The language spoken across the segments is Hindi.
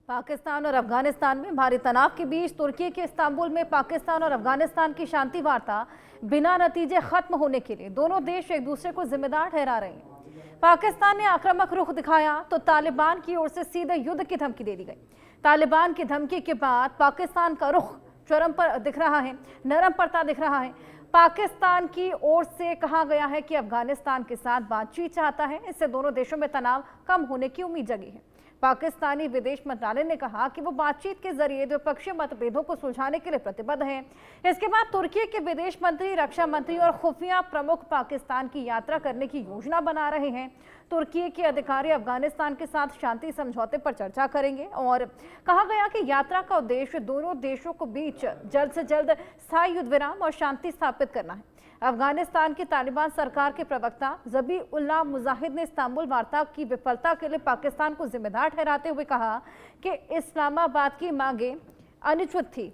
पाकिस्तान और अफगानिस्तान में भारी तनाव के बीच तुर्की के इस्तांबुल में पाकिस्तान और अफगानिस्तान की शांति वार्ता बिना नतीजे खत्म होने के लिए दोनों देश एक दूसरे को जिम्मेदार ठहरा रहे हैं। पाकिस्तान ने आक्रामक रुख दिखाया तो तालिबान की ओर से सीधे युद्ध की धमकी दे दी गई। तालिबान की धमकी के बाद पाकिस्तान का रुख चरम पर दिख रहा है, नरम पड़ता दिख रहा है। पाकिस्तान की ओर से कहा गया है कि अफगानिस्तान के साथ बातचीत चाहता है, इससे दोनों देशों में तनाव कम होने की उम्मीद जगी है। पाकिस्तानी विदेश मंत्रालय ने कहा कि वो बातचीत के जरिए द्विपक्षीय मतभेदों को सुलझाने के लिए प्रतिबद्ध है। इसके बाद तुर्की के विदेश मंत्री, रक्षा मंत्री और खुफिया प्रमुख पाकिस्तान की यात्रा करने की योजना बना रहे हैं। तुर्की के अधिकारी अफगानिस्तान के साथ शांति समझौते पर चर्चा करेंगे और कहा गया कि यात्रा का उद्देश्य दोनों देशों के बीच जल्द से जल्द स्थायी युद्ध विराम और शांति स्थापित करना है। अफगानिस्तान की तालिबान सरकार के प्रवक्ता ज़बीउल्लाह मुजाहिद ने इस्तांबुल वार्ता की विफलता के लिए पाकिस्तान को जिम्मेदार ठहराते हुए कहा कि इस्लामाबाद की मांगें अनुचित थी,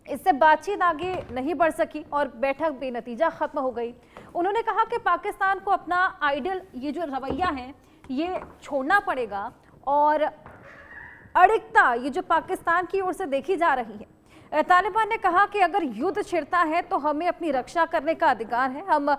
इससे बातचीत आगे नहीं बढ़ सकी और बैठक बेनतीजा खत्म हो गई। उन्होंने कहा कि पाकिस्तान को अपना आइडियल ये जो रवैया है ये छोड़ना पड़ेगा और अड़िगता ये जो पाकिस्तान की ओर से देखी जा रही है। तालिबान ने कहा कि अगर युद्ध छिड़ता है तो हमें अपनी रक्षा करने का अधिकार है, हम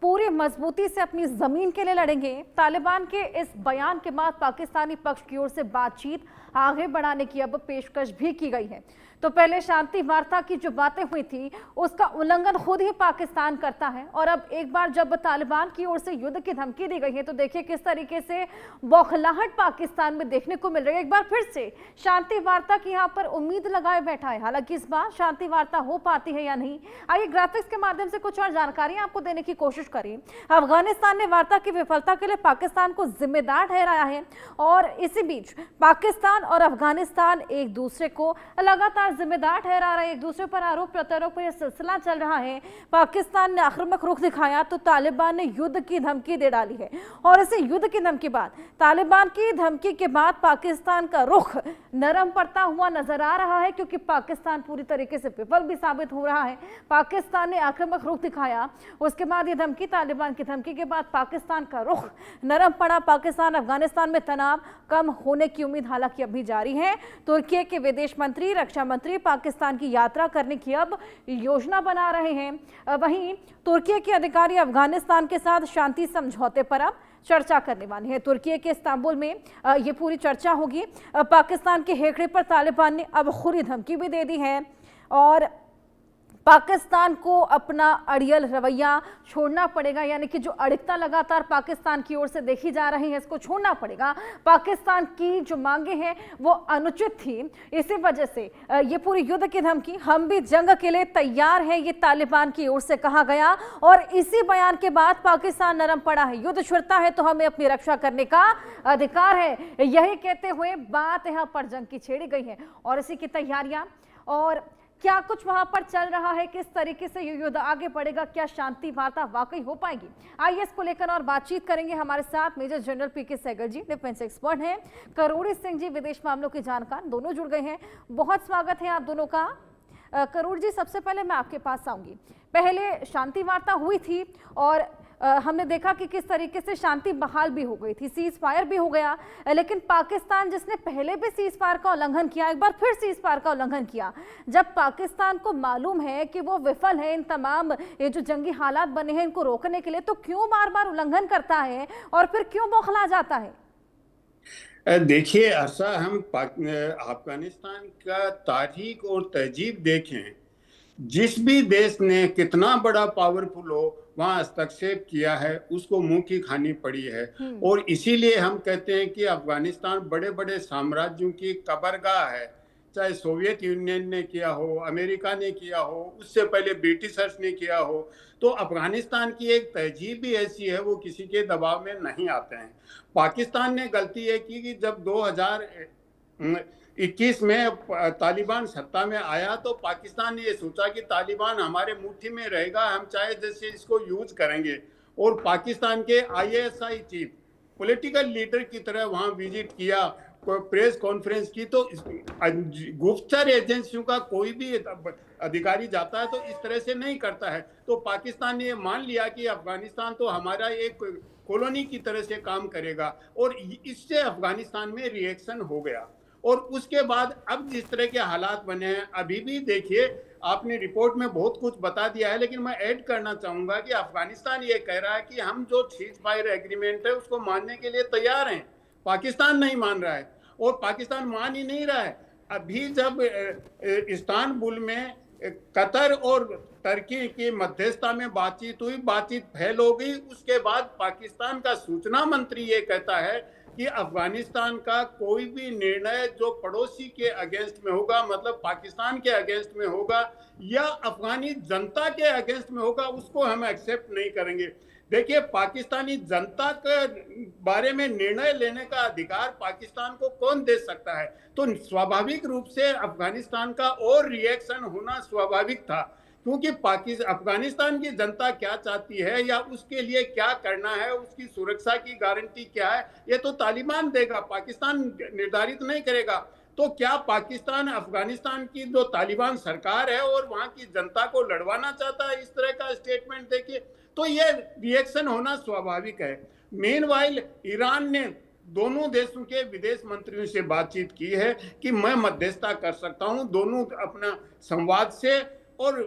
पूरी मजबूती से अपनी जमीन के लिए लड़ेंगे। तालिबान के इस बयान के बाद पाकिस्तानी पक्ष की ओर से बातचीत आगे बढ़ाने की अब पेशकश भी की गई है। तो पहले शांति वार्ता की जो बातें हुई थी उसका उल्लंघन खुद ही पाकिस्तान करता है और अब एक बार जब तालिबान की ओर से युद्ध की धमकी दी गई है तो देखिए किस तरीके से बौखलाहट पाकिस्तान में देखने को मिल रही है। एक बार फिर से शांति वार्ता की यहाँ पर उम्मीद लगाए बैठा है, हालांकि इस बार शांति वार्ता हो पाती है या नहीं, आइए ग्राफिक्स के माध्यम से कुछ और जानकारी आपको देने की कोशिश करें। अफगानिस्तान ने वार्ता की विफलता के लिए पाकिस्तान को जिम्मेदार ठहराया है और इसी बीच पाकिस्तान और अफगानिस्तान एक दूसरे को लगातार जिम्मेदार ठहरा रहे, एक दूसरे पर आरोप प्रत्यारोप पर यह सिलसिला चल रहा है। पाकिस्तान ने आक्रामक रुख दिखाया तो तालिबान ने युद्ध की धमकी दे डाली है और इसे युद्ध की धमकी बाद तालिबान की धमकी के बाद पाकिस्तान का रुख नरम पड़ता हुआ नजर आ रहा है, क्योंकि पाकिस्तान पूरी तरीके से विफल भी साबित हो रहा है। पाकिस्तान ने आक्रामक रुख दिखाया, उसके बाद यह धमकी, तालिबान की धमकी के बाद पाकिस्तान का रुख नरम पड़ा। पाकिस्तान अफगानिस्तान में तनाव कम होने की उम्मीद हालांकि अभी जारी है। तुर्की के विदेश मंत्री, रक्षा मंत्री पाकिस्तान की यात्रा करने की अब योजना बना रहे हैं। वहीं तुर्की के अधिकारी अफगानिस्तान के साथ शांति समझौते पर अब चर्चा करने वाले हैं। तुर्की के इस्तांबुल में ये पूरी चर्चा होगी। पाकिस्तान के हेकड़े पर तालिबान ने अब खुली धमकी भी दे दी है और पाकिस्तान को अपना अड़ियल रवैया छोड़ना पड़ेगा, यानी कि जो अड़िगता लगातार पाकिस्तान की ओर से देखी जा रही है इसको छोड़ना पड़ेगा। पाकिस्तान की जो मांगे हैं वो अनुचित थी, इसी वजह से ये पूरी युद्ध की धमकी, हम भी जंग के लिए तैयार हैं, ये तालिबान की ओर से कहा गया और इसी बयान के बाद पाकिस्तान नरम पड़ा है। युद्ध छिड़ता है तो हमें अपनी रक्षा करने का अधिकार है, यही कहते हुए बात यहाँ पर जंग की छेड़ी गई है और इसी की तैयारियां और क्या कुछ वहां पर चल रहा है, किस तरीके से ये युद्ध आगे बढ़ेगा, क्या शांति वार्ता वाकई हो पाएगी, आइए इसको लेकर और बातचीत करेंगे। हमारे साथ मेजर जनरल पीके सहगल जी, डिफेंस एक्सपर्ट हैं, करोड़ी सिंह जी, विदेश मामलों के जानकार, दोनों जुड़ गए हैं। बहुत स्वागत है आप दोनों का। करोड़ जी, सबसे पहले मैं आपके पास आऊंगी। पहले शांति वार्ता हुई थी और हमने देखा कि किस तरीके से शांति बहाल भी हो गई थी, सीज फायर भी हो गया, लेकिन पाकिस्तान जिसने पहले भी सीज फायर का उल्लंघन किया, एक बार फिर सीज फायर का उल्लंघन किया। जब पाकिस्तान को मालूम है कि वो विफल है इन तमाम ये जो जंगी हालात बने हैं इनको रोकने के लिए, तो क्यों बार बार उल्लंघन करता है और फिर क्यों बौखला जाता है? देखिए, ऐसा हम अफगानिस्तान का तारीख और तहजीब देखें, जिस भी देश ने कितना बड़ा पावरफुल हो वहां हस्तक्षेप किया है उसको मुंह की खानी पड़ी है। और इसीलिए हम कहते हैं कि अफगानिस्तान बड़े बड़े साम्राज्यों की कबरगाह है, चाहे सोवियत यूनियन ने किया हो, अमेरिका ने किया हो, उससे पहले ब्रिटिशर्स ने किया हो। तो अफगानिस्तान की एक तहजीब भी ऐसी है, वो किसी के दबाव में नहीं आते हैं। पाकिस्तान ने गलती है की कि जब 2021 में तालिबान सत्ता में आया तो पाकिस्तान ने ये सोचा कि तालिबान हमारे मुट्ठी में रहेगा, हम चाहे जैसे इसको यूज करेंगे। और पाकिस्तान के ISI चीफ पॉलिटिकल लीडर की तरह वहां विजिट किया, प्रेस कॉन्फ्रेंस की। तो गुप्तचर एजेंसियों का कोई भी अधिकारी जाता है तो इस तरह से नहीं करता है। तो पाकिस्तान ने ये मान लिया कि अफगानिस्तान तो हमारा एक कॉलोनी की तरह से काम करेगा और इससे अफगानिस्तान में रिएक्शन हो गया। और उसके बाद अब जिस तरह के हालात बने हैं, अभी भी देखिए आपने रिपोर्ट में बहुत कुछ बता दिया है, लेकिन मैं ऐड करना चाहूंगा कि अफगानिस्तान ये कह रहा है कि हम जो सीज फायर एग्रीमेंट है उसको मानने के लिए तैयार हैं। पाकिस्तान नहीं मान रहा है, और पाकिस्तान मान ही नहीं रहा है। अभी जब इस्तांबुल में कतर और टर्की की मध्यस्थता में बातचीत हुई, बातचीत फेल हो गई, उसके बाद पाकिस्तान का सूचना मंत्री ये कहता है कि अफगानिस्तान का कोई भी निर्णय जो पड़ोसी के अगेंस्ट में होगा, मतलब पाकिस्तान के अगेंस्ट में होगा या अफगानी जनता के अगेंस्ट में होगा, उसको हम एक्सेप्ट नहीं करेंगे। देखिए, पाकिस्तानी जनता के बारे में निर्णय लेने का अधिकार पाकिस्तान को कौन दे सकता है? तो स्वाभाविक रूप से अफगानिस्तान का और रिएक्शन होना स्वाभाविक था, क्योंकि पाकिस्तान अफगानिस्तान की जनता क्या चाहती है या उसके लिए क्या करना है, उसकी सुरक्षा की गारंटी क्या है, ये तो तालिबान देगा, पाकिस्तान निर्धारित नहीं करेगा। तो क्या पाकिस्तान अफगानिस्तान की जो तालिबान सरकार है और वहां की जनता को लड़वाना चाहता है? इस तरह का स्टेटमेंट देखिए, तो ये रिएक्शन होना स्वाभाविक है। मेनवाइल ईरान ने दोनों देशों के विदेश मंत्रियों से बातचीत की है कि मैं मध्यस्थता कर सकता हूं, दोनों अपना संवाद से और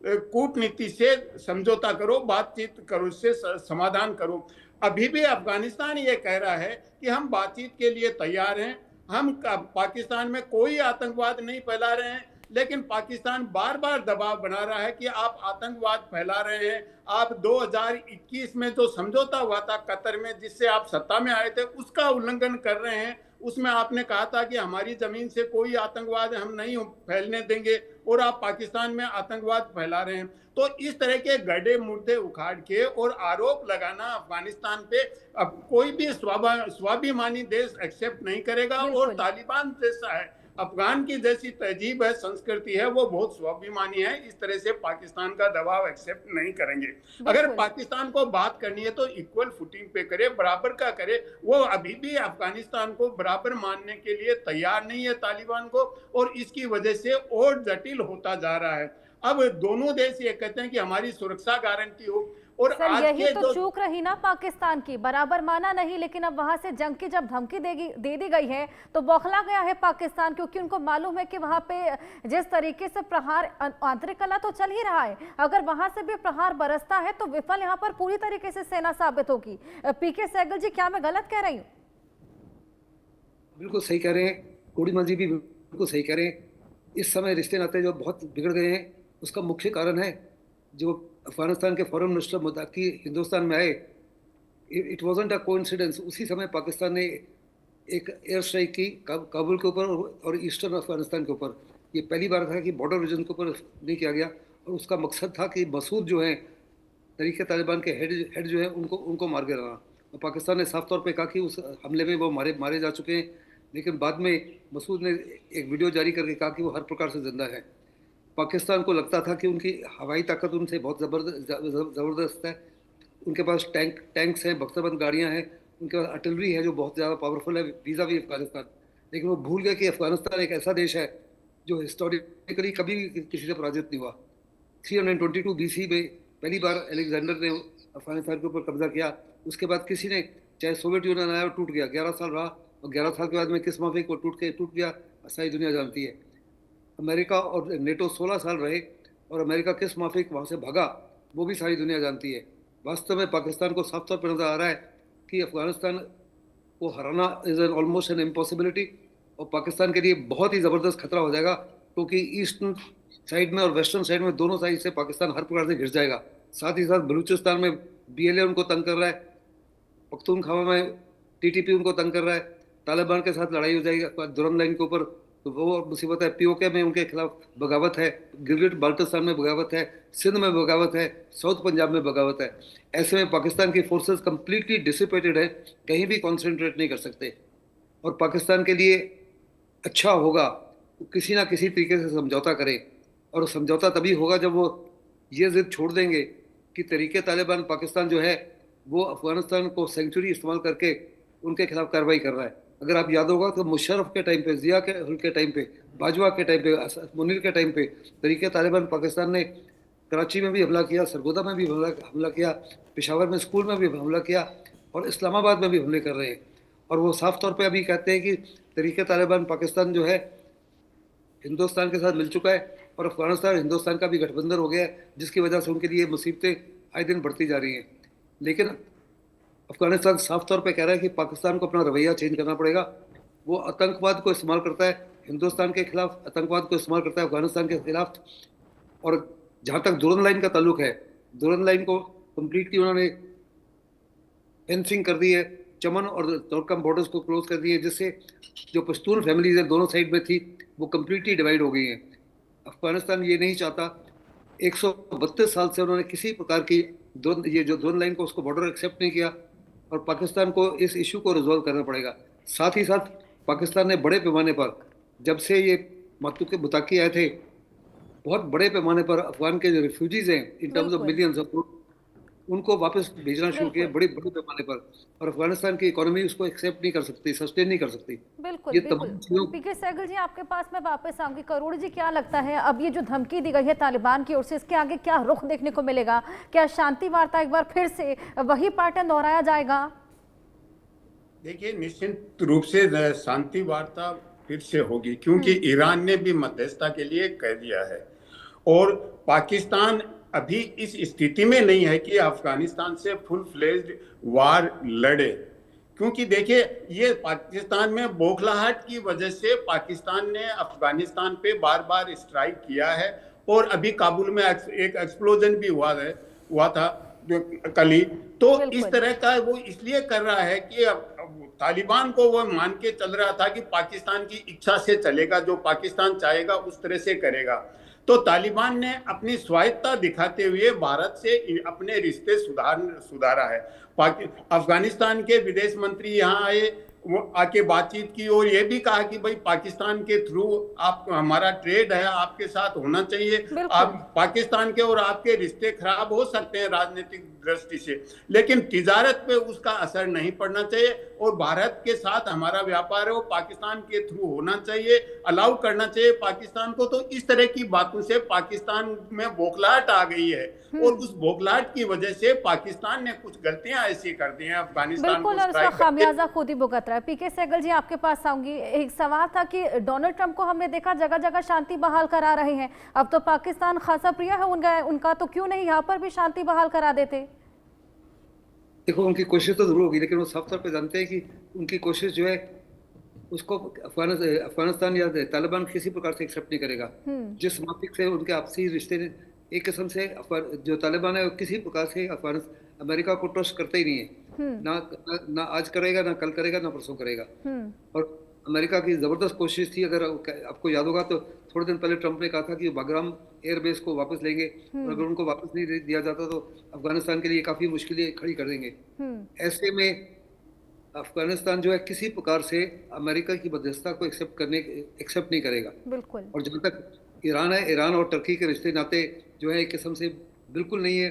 कूटनीति से समझौता करो, बातचीत करो, इससे समाधान करो। अभी भी अफगानिस्तान ये कह रहा है कि हम बातचीत के लिए तैयार हैं, हम पाकिस्तान में कोई आतंकवाद नहीं फैला रहे हैं, लेकिन पाकिस्तान बार बार दबाव बना रहा है कि आप आतंकवाद फैला रहे हैं। आप 2021 में जो समझौता हुआ था कतर में, जिससे आप सत्ता में आए थे, उसका उल्लंघन कर रहे हैं। उसमें आपने कहा था कि हमारी जमीन से कोई आतंकवाद हम नहीं फैलने देंगे, और आप पाकिस्तान में आतंकवाद फैला रहे हैं। तो इस तरह के गड्ढे मुद्दे उखाड़ के और आरोप लगाना अफगानिस्तान पे अब कोई भी स्वाभिमानी देश एक्सेप्ट नहीं करेगा। और तालिबान जैसा है, अफगान की जैसी तहजीब है, संस्कृति है, वो बहुत स्वाभिमानी है, इस तरह से पाकिस्तान का दबाव एक्सेप्ट नहीं करेंगे। अगर पाकिस्तान को बात करनी है तो इक्वल फुटिंग पे करे, बराबर का करे। वो अभी भी अफगानिस्तान को बराबर मानने के लिए तैयार नहीं है तालिबान को, और इसकी वजह से और जटिल होता जा रहा है। अब दोनों देश ये कहते हैं कि हमारी सुरक्षा गारंटी हो, और सर यही तो चूक रही ना पाकिस्तान की, बराबर माना नहीं, लेकिन अब वहां से जंग की जब धमकी दे दी गई है तो बौखला गया है पाकिस्तान, क्योंकि उनको मालूम है कि वहां पे जिस तरीके से प्रहार, आंतरिक कला तो चल ही रहा है, अगर वहां से भी प्रहार बरसता है तो विफल यहाँ पर पूरी तरीके से सेना साबित होगी। पीके सहगल जी, क्या मैं गलत कह रही हूँ? बिल्कुल सही कह रहे हैं, पूर्णिमा जी भी बिल्कुल सही कह रहे हैं। इस समय रिश्ते नाते जो बहुत बिगड़ गए हैं, उसका मुख्य कारण है जो अफगानिस्तान के फॉरेन मिनिस्टर मुत्ताकी हिंदुस्तान में आए, इट वॉजंट अ कोइंसिडेंस। उसी समय पाकिस्तान ने एक एयर स्ट्राइक की काबुल के ऊपर और ईस्टर्न अफगानिस्तान के ऊपर। ये पहली बार था कि बॉर्डर रीजन के ऊपर नहीं किया गया, और उसका मकसद था कि मसूद जो है तरीके तालिबान के हेड जो है उनको मार के रहना। और पाकिस्तान ने साफ तौर पे कहा कि उस हमले में वो मारे जा चुके हैं, लेकिन बाद में मसूद ने एक वीडियो जारी करके कहा कि वो हर प्रकार से जिंदा है। पाकिस्तान को लगता था कि उनकी हवाई ताकत उनसे बहुत ज़बरदस्त है, उनके पास टैंक्स हैं, बख्तरबंद गाड़ियां हैं, उनके पास आर्टिलरी है जो बहुत ज़्यादा पावरफुल है वीज़ा भी अफगानिस्तान। लेकिन वो भूल गए कि अफगानिस्तान एक ऐसा देश है जो हिस्टोरिकली कभी भी किसी से पराजित नहीं हुआ। 322 BC में पहली बार अलेक्जेंडर ने अफगानिस्तान के ऊपर कब्जा किया। उसके बाद किसी ने, चाहे सोवियत यूनियन आया और टूट गया, 11 साल रहा, और 11 साल के बाद में किस माफिक वो टूट गया, सारी दुनिया जानती है। अमेरिका और नेटो 16 साल रहे, और अमेरिका किस माफिक वहाँ से भागा वो भी सारी दुनिया जानती है। वास्तव में पाकिस्तान को साफ तौर पर नजर आ रहा है कि अफगानिस्तान को हराना is an almost an impossibility, और पाकिस्तान के लिए बहुत ही ज़बरदस्त खतरा हो जाएगा, क्योंकि ईस्टर्न साइड में और वेस्टर्न साइड में दोनों साइड से पाकिस्तान हर प्रकार से घिर जाएगा। साथ ही साथ बलूचिस्तान में BLA उनको तंग कर रहा है, पख्तूनख्वा में TTP उनको तंग कर रहा है, तालिबान के साथ लड़ाई हो जाएगी दुरम लाइन के ऊपर, तो वो मुसीबत है। POK में उनके खिलाफ बगावत है, गिलगिट बाल्टिस्तान में बगावत है, सिंध में बगावत है, साउथ पंजाब में बगावत है। ऐसे में पाकिस्तान की फोर्सेस कंप्लीटली डिसिपेटेड है, कहीं भी कॉन्सेंट्रेट नहीं कर सकते। और पाकिस्तान के लिए अच्छा होगा किसी ना किसी तरीके से समझौता करे, और समझौता तभी होगा जब वो ये जिद छोड़ देंगे कि तरीके तालिबान पाकिस्तान जो है वो अफगानिस्तान को सेंचुरी इस्तेमाल करके उनके खिलाफ कार्रवाई कर रहा है। अगर आप याद होगा तो मुशर्रफ के टाइम पे, जिया के टाइम पे, बाजवा के टाइम पे, मुनीर के टाइम पे तरीके तालिबान पाकिस्तान ने कराची में भी हमला किया, सरगोदा में भी हमला किया, पेशावर में स्कूल में भी हमला किया, और इस्लामाबाद में भी हमले कर रहे हैं। और वो साफ तौर पे अभी कहते हैं कि तरीके तालिबान पाकिस्तान जो है हिंदुस्तान के साथ मिल चुका है और अफगानिस्तान हिंदुस्तान का भी गठबंधन हो गया है, जिसकी वजह से उनके लिए मुसीबतें आए दिन बढ़ती जा रही हैं। लेकिन अफगानिस्तान साफ तौर पे कह रहा है कि पाकिस्तान को अपना रवैया चेंज करना पड़ेगा। वो आतंकवाद को इस्तेमाल करता है हिंदुस्तान के खिलाफ, आतंकवाद को इस्तेमाल करता है अफगानिस्तान के खिलाफ। और जहाँ तक दुरन लाइन का ताल्लुक है, दुरन लाइन को कम्प्लीटली उन्होंने फेंसिंग कर दी है, चमन और तोरकम बॉर्डर्स को क्लोज कर दिए, जिससे जो पश्तून फैमिलीज है दोनों साइड में थी वो कम्प्लीटली डिवाइड हो गई हैं। अफगानिस्तान ये नहीं चाहता, 132 साल से उन्होंने किसी प्रकार की ये जो दोन लाइन को उसको बॉर्डर एक्सेप्ट नहीं किया और पाकिस्तान को इस इशू को रिजॉल्व करना पड़ेगा। साथ ही साथ पाकिस्तान ने बड़े पैमाने पर, जब से ये मातू के मुताकी आए थे, बहुत बड़े पैमाने पर अफगान के जो रिफ्यूजीज हैं इन टर्म्स ऑफ मिलियंस, उनको वापस भेजना शुरू किया बड़े बड़े पैमाने पर। और अफगानिस्तान की इकोनॉमी उसको एक्सेप्ट नहीं कर सकती, सस्टेन नहीं कर सकती। बिल्कुल ये बिल्कुल। तमाम चीजों पीके सहगल जी, आपके पास मैं वापस आऊंगी। करोड़ जी, क्या लगता है अब ये जो धमकी दी गई है तालिबान की ओर से, इसके आगे क्या रुख देखने को मिलेगा? क्या शांति वार्ता एक बार फिर से वही पैटर्न दोहराया जाएगा? देखिए, निश्चित रूप से शांति वार्ता फिर से होगी, क्योंकि ईरान ने भी मध्यस्थता के लिए कह दिया है और पाकिस्तान अभी इस स्थिति में नहीं है कि अफगानिस्तान से फुल फ्लेज्ड वार लड़े। क्योंकि देखिए, ये पाकिस्तान में बौखलाहट की वजह से पाकिस्तान ने अफगानिस्तान पे बार बार स्ट्राइक किया है और अभी काबुल में एक एक्सप्लोजन भी हुआ था कल ही। तो इस तरह का वो इसलिए कर रहा है कि तालिबान को वो मान के चल रहा था कि पाकिस्तान की इच्छा से चलेगा, जो पाकिस्तान चाहेगा उस तरह से करेगा। तो तालिबान ने अपनी स्वायत्तता दिखाते हुए भारत से अपने रिश्ते सुधारा है। अफगानिस्तान के विदेश मंत्री यहाँ आए, वो आके बातचीत की और ये भी कहा कि भाई पाकिस्तान के थ्रू आप, हमारा ट्रेड है आपके साथ होना चाहिए। आप पाकिस्तान के और आपके रिश्ते खराब हो सकते हैं राजनीतिक दृष्टि से, लेकिन तिजारत पे उसका असर नहीं पड़ना चाहिए और भारत के साथ हमारा व्यापार है वो पाकिस्तान के थ्रू होना चाहिए, अलाउ करना चाहिए पाकिस्तान को। तो इस तरह की बातों से पाकिस्तान में बौखलाहट आ गई है और उस बौखलाहट की वजह से पाकिस्तान ने कुछ गलतियां ऐसी कर दी हैं अफगानिस्तान को, और उसका खामियाजा खुद ही भुगत रहा है। पीके सहगल जी, आपके पास आऊंगी। एक सवाल था कि डोनाल्ड ट्रंप को हमने देखा जगह जगह शांति बहाल करा रहे हैं, अब तो पाकिस्तान खासा प्रिय है उनका, तो क्यों नहीं यहाँ पर भी शांति बहाल करा देते? देखो, उनकी कोशिश तो जरूर होगी, लेकिन वो साफ तौर पे जानते हैं कि उनकी कोशिश जो है उसको अफगानिस्तान या तालिबान किसी प्रकार से एक्सेप्ट नहीं करेगा। जिस माफिक से उनके आपसी रिश्ते ने एक किस्म से जो तालिबान है किसी प्रकार से अमेरिका को ट्रस्ट करता ही नहीं है। ना आज करेगा, ना कल करेगा, ना परसों करेगा। और अमेरिका की जबरदस्त कोशिश थी, अगर आपको याद होगा तो थोड़े दिन पहले ट्रंप ने कहा था कि बाग्राम एयरबेस को वापस लेंगे और अगर उनको वापस नहीं दिया जाता तो अफगानिस्तान के लिए काफी मुश्किलें खड़ी कर देंगे। ऐसे में अफगानिस्तान जो है किसी प्रकार से अमेरिका की मध्यस्थता को एक्सेप्ट नहीं करेगा। बिल्कुल। और जहाँ तक ईरान है, ईरान और टर्की के रिश्ते नाते जो है एक किस्म से बिल्कुल नहीं है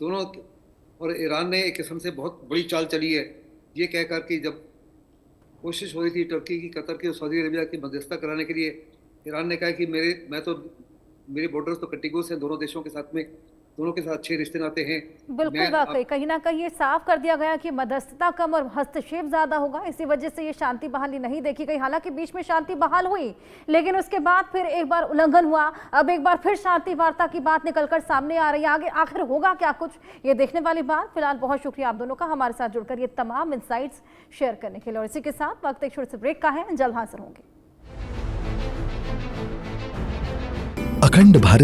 दोनों। और ईरान ने एक किस्म से बहुत बड़ी चाल चली है, ये कहकर कि जब कोशिश हो रही थी टर्की की, कतर की और सऊदी अरेबिया की मध्यस्थता कराने के लिए, ईरान ने कहा कि मेरे बॉर्डर्स तो कटिगोस हैं दोनों देशों के साथ में, दोनों के साथ अच्छे रिश्ते नाते हैं। बिल्कुल, वाकई कहीं ना कहीं ये साफ कर दिया गया कि मध्यस्थता कम और हस्तक्षेप ज्यादा होगा, इसी वजह से ये शांति बहाली नहीं देखी गई। हालांकि बीच में शांति बहाल हुई, लेकिन उसके बाद फिर एक बार उल्लंघन हुआ, अब एक बार फिर शांति वार्ता की बात निकलकर सामने आ रही है। आगे आखिर होगा क्या कुछ, ये देखने वाली बात। फिलहाल बहुत शुक्रिया आप दोनों का हमारे साथ जुड़कर ये तमाम इंसाइट्स शेयर करने के लिए। और इसी के साथ वक्त एक छोटे से ब्रेक का है, जल्द हाजिर होंगे। अखंड भारत